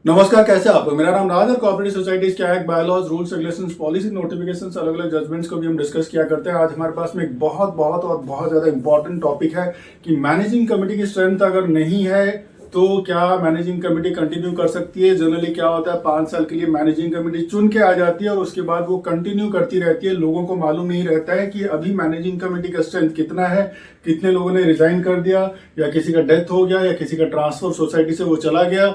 नमस्कार, कैसे आप? मेरा नाम राज और कोऑपरेटिव सोसाइटीज के act, bylaws, rules, regulations, policy, notifications, अलग अलग जजमेंट्स को भी हम डिस्कस किया करते हैं। आज हमारे पास में एक बहुत ज्यादा इंपॉर्टेंट टॉपिक है कि मैनेजिंग कमेटी की स्ट्रेंथ अगर नहीं है तो क्या मैनेजिंग कमेटी कंटिन्यू कर सकती है। जनरली क्या होता है, 5 साल के लिए मैनेजिंग कमेटी चुन के आ जाती है और उसके बाद वो कंटिन्यू करती रहती है। लोगों को मालूम नहीं रहता है कि अभी मैनेजिंग कमेटी का स्ट्रेंथ कितना है, कितने लोगों ने रिजाइन कर दिया, या किसी का डेथ हो गया, या किसी का ट्रांसफर सोसाइटी से वो चला गया,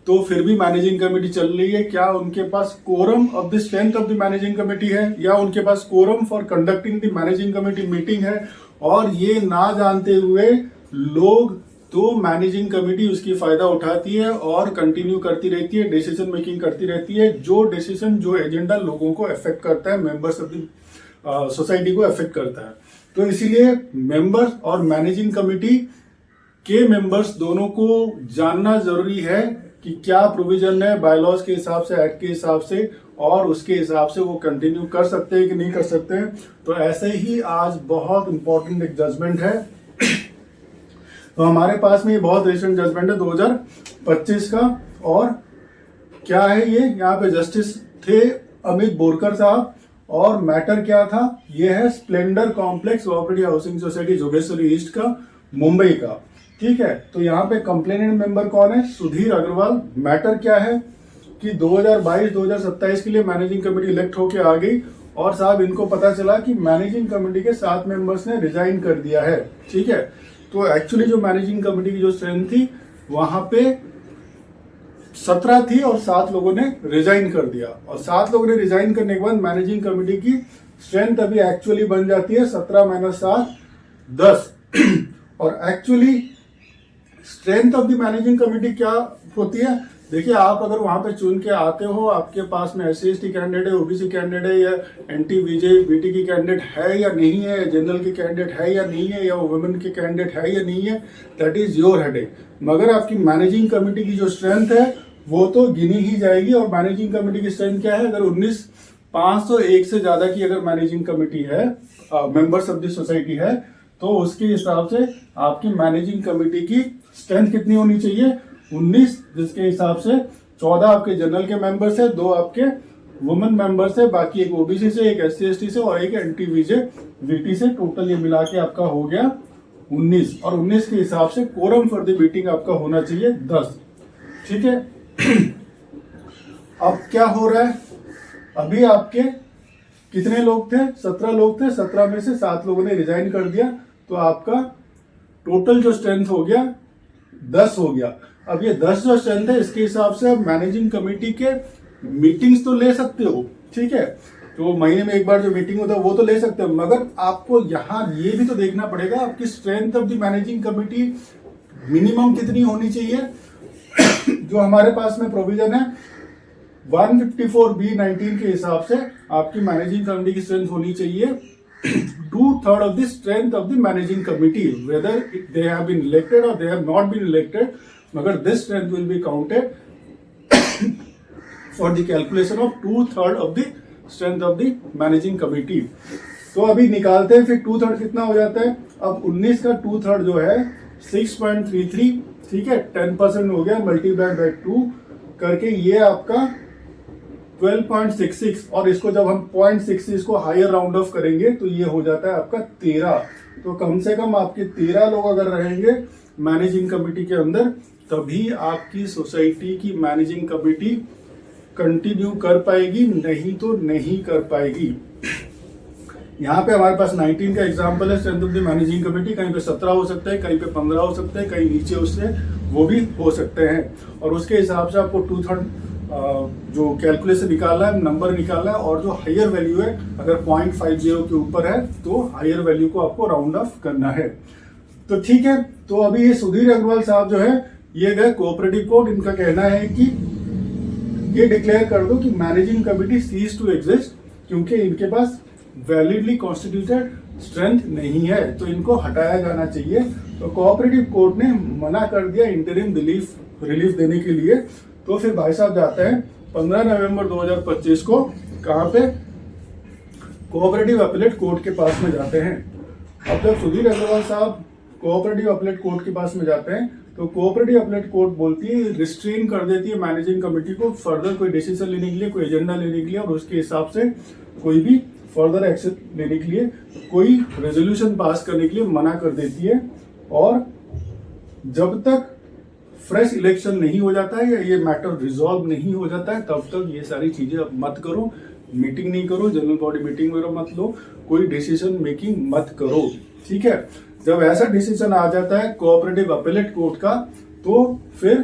तो फिर भी मैनेजिंग कमेटी चल रही है। क्या उनके पास quorum of the strength of the managing committee है, या उनके पास quorum for conducting the managing committee meeting है। और ये ना जानते हुए लोग तो मैनेजिंग कमेटी उसकी फायदा उठाती है और कंटिन्यू करती रहती है, डिसीजन मेकिंग करती रहती है। जो डिसीजन, जो एजेंडा लोगों को अफेक्ट करता है, मेंबर्स ऑफ द सोसाइटी को अफेक्ट करता है। तो इसीलिए मेंबर्स और मैनेजिंग कमेटी के मेंबर्स दोनों को जानना जरूरी है कि क्या प्रोविजन है बायलॉज के हिसाब से, एक्ट के हिसाब से, और उसके हिसाब से वो कंटिन्यू कर सकते हैं कि नहीं कर सकते हैं। तो ऐसे ही आज बहुत इंपॉर्टेंट एक जजमेंट है। तो हमारे पास में ये बहुत रिसेंट जजमेंट है 2025 का। और क्या है ये, यहाँ पे जस्टिस थे अमित बोरकर साहब, और मैटर क्या था, ये है Splendor complex cooperative housing society Jogeshwari east का, मुंबई का। ठीक है, तो यहाँ पे कंप्लेनेंट मेंबर कौन है, सुधीर अग्रवाल। मैटर क्या है कि 2022-2027 के लिए मैनेजिंग कमेटी इलेक्ट होके आ गई, और साहब इनको पता चला कि मैनेजिंग कमेटी के 7 मेंबर्स ने रिजाइन कर दिया है। ठीक है, तो एक्चुअली जो मैनेजिंग कमेटी की जो स्ट्रेंथ थी वहां पे 17 थी और 7 लोगों ने रिजाइन कर दिया। और 7 लोगों ने रिजाइन करने के बाद मैनेजिंग कमेटी की स्ट्रेंथ अभी एक्चुअली बन जाती है 17 - 7 10। और actually strength of the managing committee क्या होती है, देखिए आप अगर वहां पे चुन के आते हो, आपके पास में SC/ST कैंडिडेट है, OBC कैंडिडेट है, या NT/VJ BT की कैंडिडेट है या नहीं है, जनरल की कैंडिडेट है या नहीं है, या वुमेन की कैंडिडेट है या नहीं है, दैट इज योर हेडेक। मगर आपकी मैनेजिंग कमेटी की जो स्ट्रेंथ है वो तो गिनी ही जाएगी। और मैनेजिंग कमेटी की स्ट्रेंथ क्या है, अगर 19,501 से ज्यादा की अगर मैनेजिंग कमेटी है, मेंबर्स ऑफ द सोसाइटी है, तो उसके हिसाब से आपकी मैनेजिंग कमेटी की स्ट्रेंथ कितनी होनी चाहिए, 19, जिसके हिसाब से 14 आपके जनरल के मेंबर्स है, 2 आपके वुमेन मेंबर्स है, बाकी एक OBC से, एक SC/ST से और एक NT/VJ VT से। टोटल ये मिला के आपका हो गया 19। और 19 के हिसाब से कोरम फॉर द मीटिंग आपका होना चाहिए 10। ठीक है। अब क्या हो रहा है, अभी आपके कितने लोग थे, 17 लोग थे, 17 में से 7 लोगों ने रिजाइन कर दिया, तो आपका टोटल जो स्ट्रेंथ हो गया 10 हो गया। अब ये 10 जो स्ट्रेंथ है, इसके हिसाब से आप मैनेजिंग कमेटी के मीटिंग्स तो ले सकते हो। ठीक है, तो महीने में एक बार जो मीटिंग होता है वो तो ले सकते हो, मगर आपको यहाँ ये भी तो देखना पड़ेगा आपकी strength of the managing committee minimum कितनी होनी चाहिए। जो हमारे पास में प्रोविजन है 154B19 के हिसाब से आपकी मैनेजिंग कमेटी की स्ट्रेंथ होनी चाहिए 2/3 of the strength of the managing committee, whether they have been elected or they have not been elected, मगर this strength will be counted for the calculation of 2/3 of the strength of the managing committee। तो अभी निकालते हैं फिर 2/3 कितना हो जाता है। अब 19 का 2/3 जो है 6.33, ठीक है, 10% हो गया, मल्टीप्लाइड बाय 2 करके ये आपका 12.66, और इसको जब हम 0.66 को हायर राउंड ऑफ करेंगे तो ये हो जाता है आपका 13। तो कम से कम आपके 13 लोग अगर रहेंगे मैनेजिंग कमेटी के अंदर, तभी आपकी सोसाइटी की मैनेजिंग कमेटी कंटिन्यू कर पाएगी, नहीं तो नहीं कर पाएगी। यहाँ पे हमारे पास 19 का एग्जांपल है strength of the managing committee. कहीं पे 17 हो सकता है, कहीं पे 15 हो सकता है, कहीं नीचे उससे वो भी हो सकते हैं। और उसके हिसाब से आपको 2/3 जो कैलकुलेशन निकालना है, नंबर निकालना है, और जो हायर वैल्यू है अगर 0.50 के ऊपर है तो हायर वैल्यू को आपको राउंड ऑफ करना है। तो ठीक है, तो अभी ये सुधीर अग्रवाल साहब जो है ये गए कोऑपरेटिव कोर्ट। इनका कहना है कि ये डिक्लेयर कर दो कि managing committee cease to exist, क्योंकि इनके पास वैलिडली कॉन्स्टिट्यूटेड स्ट्रेंथ नहीं है, तो इनको हटाया जाना चाहिए। तो कोऑपरेटिव कोर्ट ने मना कर दिया इंटरिम रिलीफ देने के लिए। तो फिर भाई साहब जाते हैं 15 नवंबर 2025 को, कहां पे, कोऑपरेटिव अपीलेट कोर्ट के पास में जाते हैं। अब जब सुधीर अग्रवाल साहब कोऑपरेटिव अपीलेट कोर्ट के पास में जाते हैं तो कोऑपरेटिव अपीलेट कोर्ट बोलती है, रिस्ट्रेन कर देती है मैनेजिंग कमेटी को फर्दर कोई डिसीजन लेने के लिए, कोई एजेंडा लेने के लिए, और उसके हिसाब से कोई भी फर्दर एक्शन लेने के लिए, कोई रेजोल्यूशन पास करने के लिए मना कर देती है। और जब तक फ्रेश इलेक्शन नहीं हो जाता है या ये मैटर रिजॉल्व नहीं हो जाता है तब तक ये सारी चीजें अब मत करो, मीटिंग नहीं करो, जनरल बॉडी मीटिंग वगैरह मत लो, कोई डिसीजन मेकिंग मत करो, ठीक है। जब ऐसा डिसीजन आ जाता है कोऑपरेटिव अपीलेट कोर्ट का, तो फिर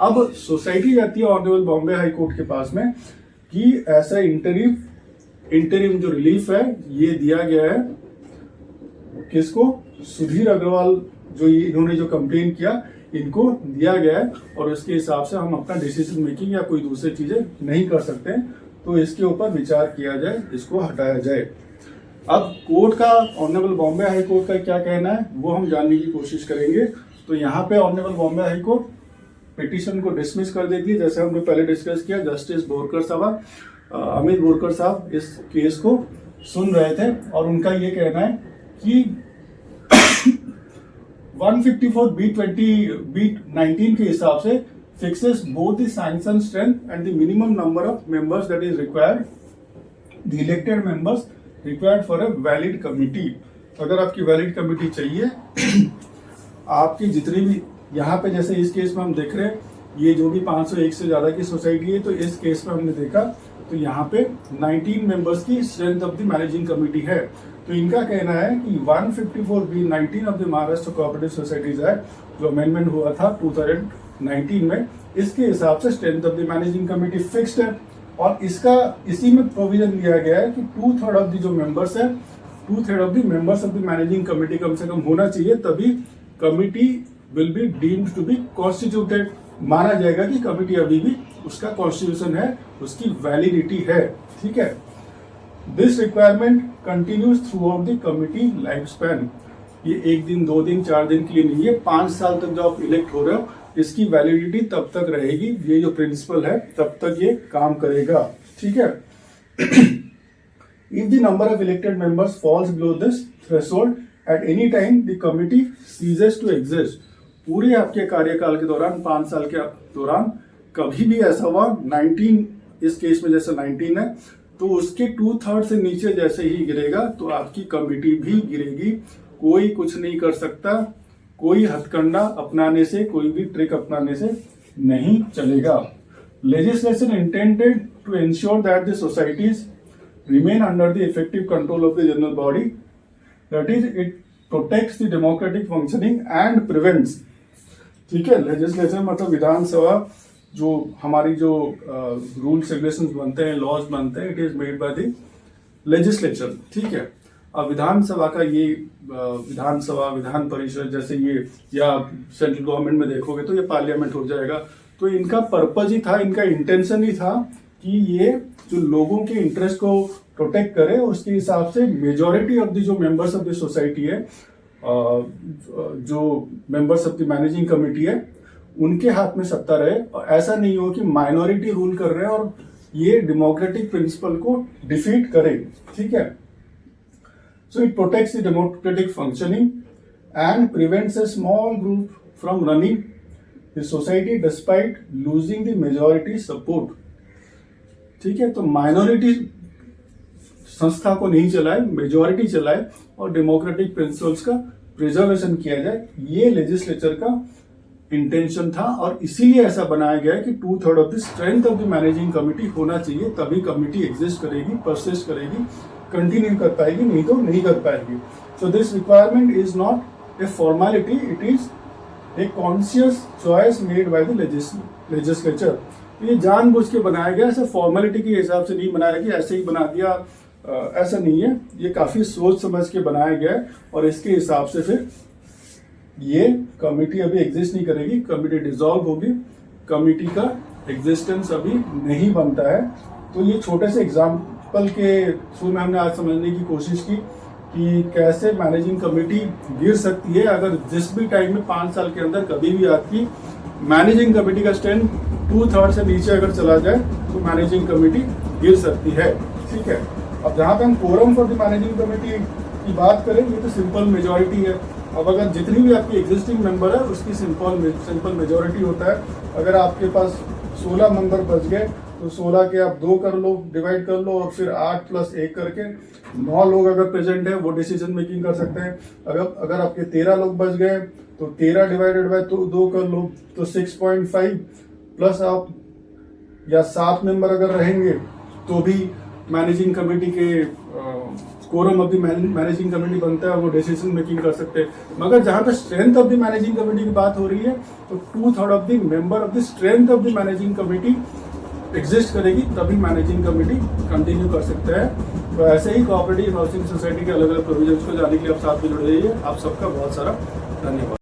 अब सोसाइटी जाती है ऑनरेबल बॉम्बे हाई कोर्ट के पास में कि ऐसा इंटरिम जो रिलीफ है ये दिया गया है किसको, सुधीर अग्रवाल, जो इन्होंने जो कंप्लेन किया इनको दिया गया है, और उसके हिसाब से हम अपना डिसीजन मेकिंग या कोई दूसरी चीजें नहीं कर सकते हैं, तो इसके ऊपर विचार किया जाए, इसको हटाया जाए। अब कोर्ट का, ऑनरेबल बॉम्बे हाई कोर्ट का क्या कहना है वो हम जानने की कोशिश करेंगे। तो यहाँ पे honourable Bombay high court petition को डिसमिस कर देती है, जैसे हमने पहले डिस्कस किया। जस्टिस बोरकर साहब, अमित बोरकर साहब इस केस को सुन रहे थे, और उनका ये कहना है कि 154(b)(19) के हिसाब से fixes both the sanction strength and the minimum number of members that is required, the elected members required for a valid committee। अगर आपकी वैलिड कमिटी चाहिए, आपकी जितनी भी यहाँ पे, जैसे इस केस में हम देख रहे हैं, ये जो भी 501 से ज्यादा की सोसाइटी है, तो इस केस में हमने देखा तो यहाँ पे 19 मेंबर्स की strength of the managing committee है। तो इनका कहना है कि 154(b)(19) of the Maharashtra cooperative societies act जो अमेंडमेंट हुआ था 2019 में, इसके हिसाब से strength of the managing committee fixed है, और इसका इसी में प्रोविजन दिया गया है कि 2/3 ऑफ द जो मेंबर्स है, 2/3 of the members of the managing committee कम से कम होना चाहिए, तभी committee will be deemed to be constituted, माना जाएगा कि कमिटी अभी भी उसका कॉन्स्टिट्यूशन है, उसकी वैलिडिटी है, ठीक है। This requirement continues through out the committee life span. ये 1 दिन 2 दिन 4 दिन के लिए नहीं है, 5 साल तक जो आप इलेक्ट हो रहे हो इसकी वैलिडिटी तब तक रहेगी, ये जो प्रिंसिपल है तब तक ये काम करेगा, ठीक है। If the number of elected members falls below this threshold at any time the committee ceases to exist. पूरे आपके कार्यकाल के दौरान, 5 साल के दौरान कभी भी ऐसा हुआ, 19 इस केस में जैसे 19 है, तो उसके 2/3 से नीचे जैसे ही गिरेगा तो आपकी कमिटी भी गिरेगी। कोई कुछ नहीं कर सकता, कोई हथकंडा अपनाने से, कोई भी ट्रिक अपनाने से नहीं चलेगा। Legislation intended to ensure that the societies remain under the effective control of the general body, that is it protects the democratic functioning and prevents, ठीक है। लेजिस्लेशन मतलब विधानसभा, जो हमारी जो रूल्स रेगुलेशंस बनते हैं, लॉज बनते हैं, it is made by the legislature, ठीक है। अब विधानसभा का ये विधानसभा, विधान परिषद जैसे ये, या सेंट्रल गवर्नमेंट में देखोगे तो ये पार्लियामेंट हो जाएगा, तो इनका पर्पज ही था, इनका इंटेंशन ही था कि ये जो लोगों के इंटरेस्ट को प्रोटेक्ट करे, उसके हिसाब से मेजॉरिटी ऑफ द जो मेंबर्स ऑफ द सोसाइटी है, जो members of the managing committee है, उनके हाथ में सत्ता रहे, और ऐसा नहीं हो कि माइनॉरिटी रूल कर रहे हैं और ये डेमोक्रेटिक प्रिंसिपल को डिफीट करे, ठीक है। So it protects the democratic functioning and prevents a small group from running the society despite losing the majority support, ठीक है। तो माइनॉरिटी संस्था को नहीं चलाए, मेजॉरिटी चलाए, और डेमोक्रेटिक प्रिंसिपल्स का प्रिजर्वेशन किया जाए, ये लेजिस्लेचर का इंटेंशन था, और इसीलिए ऐसा बनाया गया है कि 2/3 of the strength of the managing committee होना चाहिए, तभी कमिटी एग्जिस्ट करेगी, परसिस्ट करेगी, कंटिन्यू कर पाएगी, नहीं तो नहीं कर पाएगी। So this requirement is not a formality, it is a conscious choice made by the legislature. ये जानबूझ के बनाया गया, ऐसे फॉर्मेलिटी के हिसाब से नहीं बनाया कि ऐसे ही बना दिया, ऐसा नहीं है, ये काफी सोच समझ के बनाया गया है, और इसके हिसाब से फिर ये कमिटी अभी एग्जिस्ट नहीं करेगी, कमिटी डिसॉल्व होगी, कमिटी का एग्जिस्टेंस अभी नहीं बनता है। तो ये छोटे से एग्जाम्पल के थ्रू में हमने आज समझने की कोशिश की कि कैसे मैनेजिंग कमेटी गिर सकती है अगर जिस भी टाइम में 5 साल के अंदर कभी भी आपकी मैनेजिंग कमेटी का स्ट्रेंथ 2/3 से नीचे अगर चला जाए तो मैनेजिंग कमेटी गिर सकती है। ठीक है, अब जहां पे हम quorum for the managing committee की बात करें, ये तो सिंपल मेजॉरिटी है, अब अगर जितनी भी आपकी एग्जिस्टिंग मेंबर है उसकी सिंपल मेजोरिटी होता है। अगर आपके पास 16 मेंबर बच गए तो 16 के आप 2 कर लो, डिवाइड कर लो, और फिर 8 + 1 करके 9 लोग अगर प्रेजेंट है वो डिसीजन मेकिंग कर सकते हैं। अगर आपके 13 लोग बच गए तो 13 डिवाइडेड बाय 2 कर लो, तो 6.5 प्लस आप या 7 मेंबर अगर रहेंगे तो भी मैनेजिंग कमेटी के quorum of the managing committee बनता है, वो डिसीजन मेकिंग कर सकते हैं। मगर जहां पे strength of the managing committee की बात हो रही है तो 2/3 of the member of the strength of the managing committee exist करेगी, तभी मैनेजिंग कमेटी कंटिन्यू कर सकते हैं। तो ऐसे ही कोऑपरेटिव हाउसिंग सोसाइटी के अलग अलग प्रोविजंस को जानने के लिए आप साथ में जुड़े रहिए। आप सबका बहुत सारा धन्यवाद।